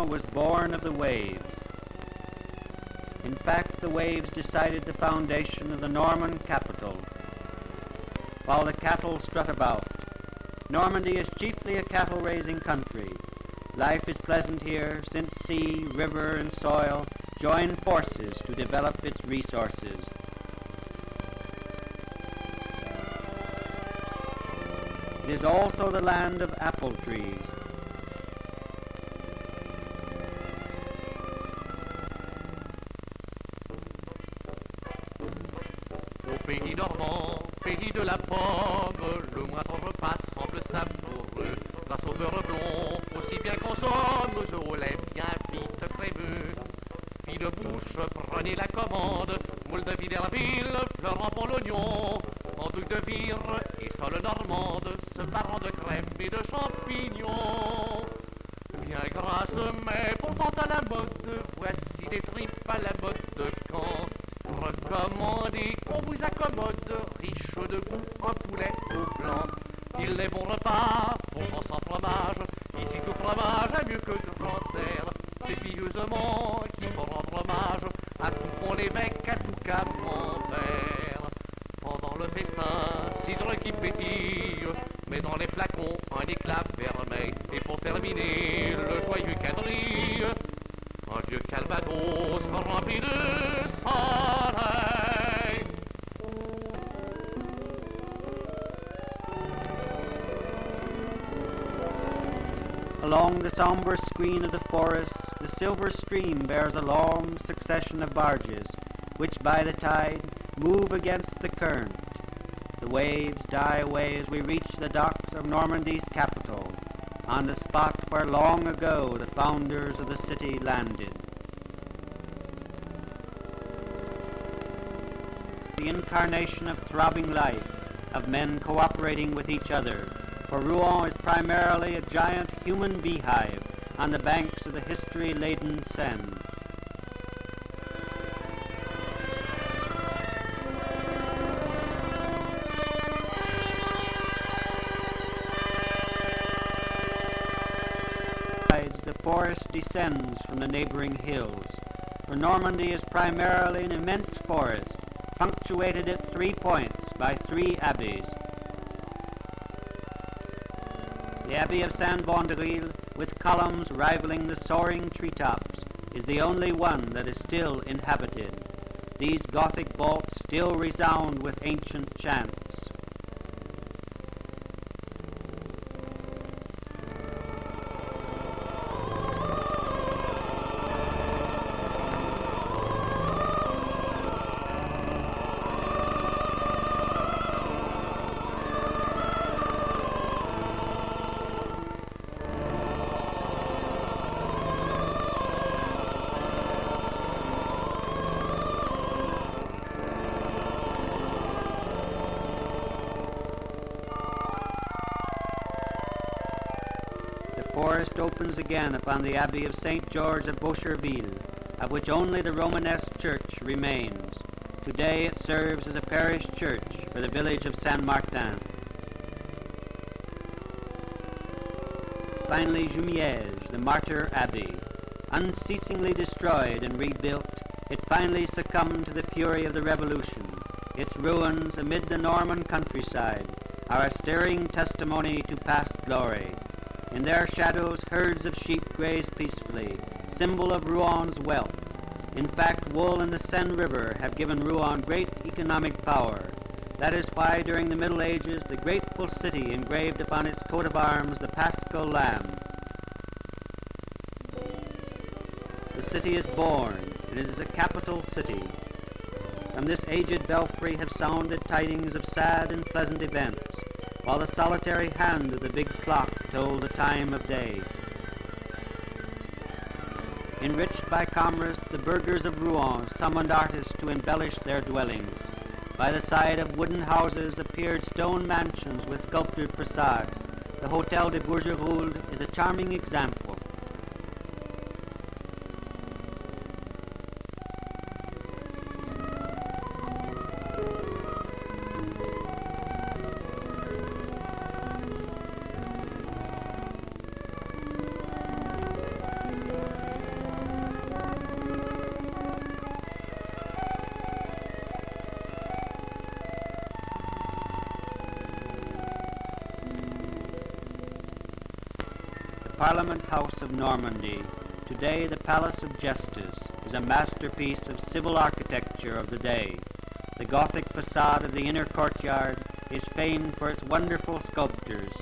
Rouen was born of the waves. In fact, the waves decided the foundation of the Norman capital. While the cattle strut about, Normandy is chiefly a cattle-raising country. Life is pleasant here since sea, river, and soil join forces to develop its resources. It is also the land of apple trees. Au pays normand, pays de la pomme, le moindre repas semble savoureux. Grâce au beurre blond, aussi bien consomme, aux œufs au lait bien vite crémeux. Fille de bouche, prenez la commande, moule de Villerville, pleurant pour l'oignon. Andouille de vire et sole normande, se parent de crème et de champignons. Bien grasse, mais pourtant à la mode, voici des tripes à la mode de Caen. Recommandez qu'on vous accommode, riche de goût, un poulet au blanc. Il est bon repas, pourtant sans fromage, ici tout fromage est mieux que grand-père. C'est pieusement qu'il faut rendre hommage à tout pont l'évêque, à tout camembert. Pendant le festin, cidre qui pétille, mais dans les flacons un éclat vermeil. Et pour terminer, le joyeux quadrille, un vieux calvados rempli de soleil. Along the somber screen of the forest, the silver stream bears a long succession of barges, which by the tide move against the current. The waves die away as we reach the docks of Normandy's capital, on the spot where long ago the founders of the city landed. The incarnation of throbbing life, of men cooperating with each other, for Rouen is primarily a giant human beehive on the banks of the history-laden Seine. The forest descends from the neighboring hills, for Normandy is primarily an immense forest, punctuated at 3 points by 3 abbeys. The Abbey of Saint-Vandrille, with columns rivaling the soaring treetops, is the only one that is still inhabited. These Gothic vaults still resound with ancient chants. The forest opens again upon the Abbey of St. George of Boucherville, of which only the Romanesque church remains. Today it serves as a parish church for the village of Saint-Martin. Finally, Jumièges, the martyr abbey. Unceasingly destroyed and rebuilt, it finally succumbed to the fury of the Revolution. Its ruins amid the Norman countryside are a stirring testimony to past glory. In their shadows, herds of sheep graze peacefully, symbol of Rouen's wealth. In fact, wool and the Seine River have given Rouen great economic power. That is why during the Middle Ages, the grateful city engraved upon its coat of arms the Paschal Lamb. The city is born. It is a capital city. From this aged belfry have sounded tidings of sad and pleasant events, while the solitary hand of the big clock told the time of day. Enriched by commerce, the burghers of Rouen summoned artists to embellish their dwellings. By the side of wooden houses appeared stone mansions with sculptured facades. The Hôtel de Bourgerolles is a charming example. Parliament House of Normandy, today the Palace of Justice, is a masterpiece of civil architecture of the day. The Gothic facade of the inner courtyard is famed for its wonderful sculptures.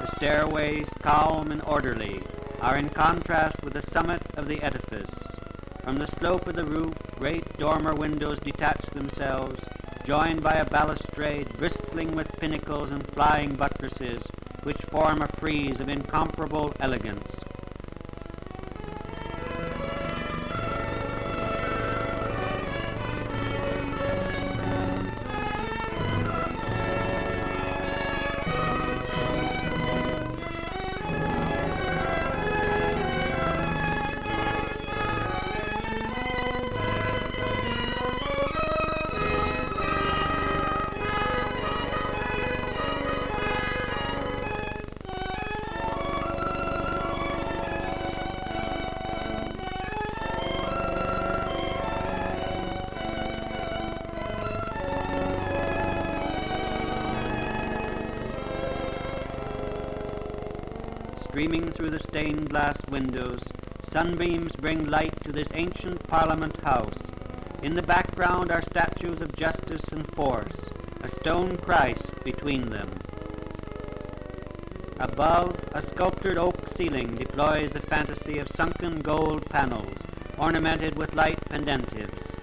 The stairways, calm and orderly, are in contrast with the summit of the edifice. From the slope of the roof, great dormer windows detach themselves, joined by a balustrade bristling with pinnacles and flying buttresses, which form a frieze of incomparable elegance. Streaming through the stained glass windows, sunbeams bring light to this ancient Parliament House. In the background are statues of justice and force, a stone Christ between them. Above, a sculptured oak ceiling deploys the fantasy of sunken gold panels, ornamented with light pendentives.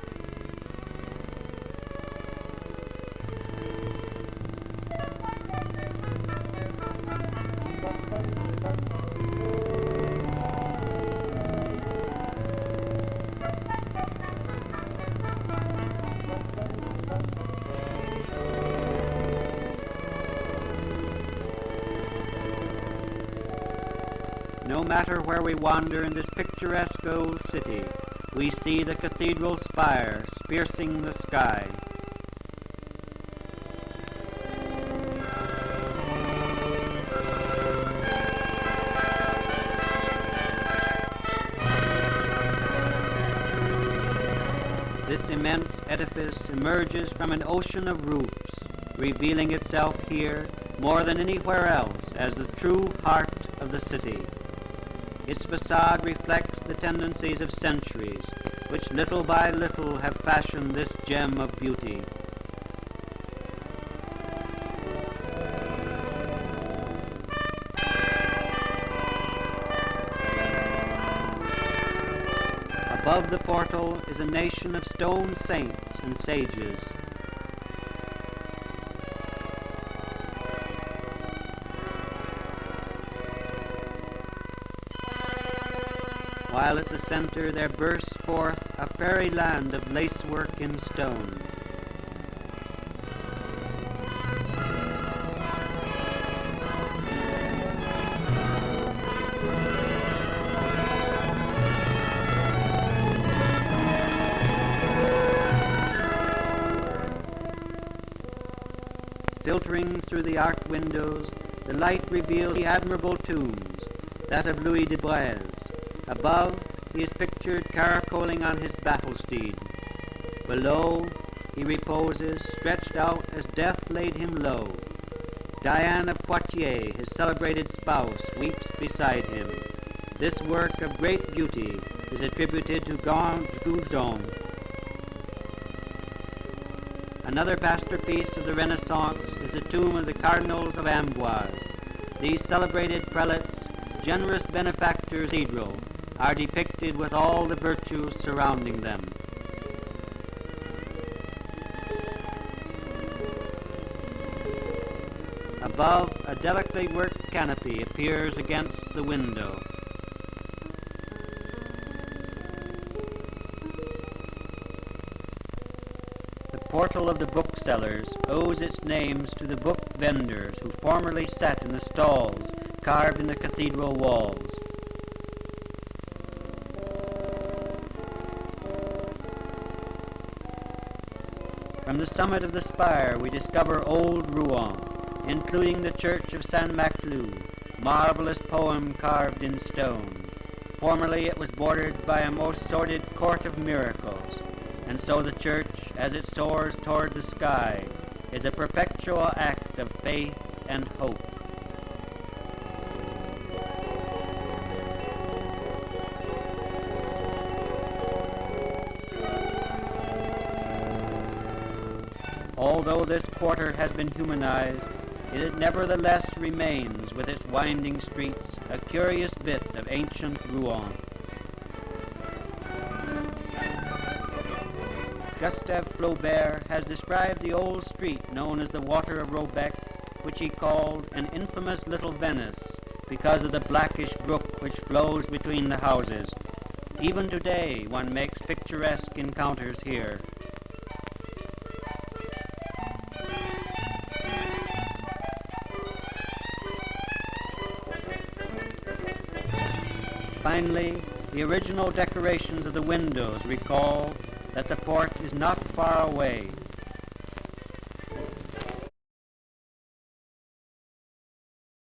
No matter where we wander in this picturesque old city, we see the cathedral spires piercing the sky. This immense edifice emerges from an ocean of roofs, revealing itself here more than anywhere else as the true heart of the city. Its facade reflects the tendencies of centuries, which little by little have fashioned this gem of beauty. Above the portal is a nation of stone saints and sages. While at the center there bursts forth a fairyland of lacework in stone. Filtering through the arched windows, the light reveals the admirable tombs, that of Louis de Breze. Above, he is pictured caracoling on his battle steed. Below, he reposes, stretched out as death laid him low. Diane of Poitiers, his celebrated spouse, weeps beside him. This work of great beauty is attributed to Goujon. Another masterpiece of the Renaissance is the tomb of the Cardinals of Amboise. These celebrated prelates, generous benefactors of the cathedral, are depicted with all the virtues surrounding them. Above, a delicately worked canopy appears against the window. The portal of the booksellers owes its names to the book vendors who formerly sat in the stalls carved in the cathedral walls. From the summit of the spire we discover old Rouen, including the church of Saint Maclou, marvelous poem carved in stone. Formerly it was bordered by a most sordid court of miracles. And so the church, as it soars toward the sky, is a perpetual act of faith and hope. Although this quarter has been humanized, it nevertheless remains, with its winding streets, a curious bit of ancient Rouen. Gustave Flaubert has described the old street known as the Water of Roubec, which he called an infamous little Venice because of the blackish brook which flows between the houses. Even today one makes picturesque encounters here. Finally, the original decorations of the windows recall that the port is not far away,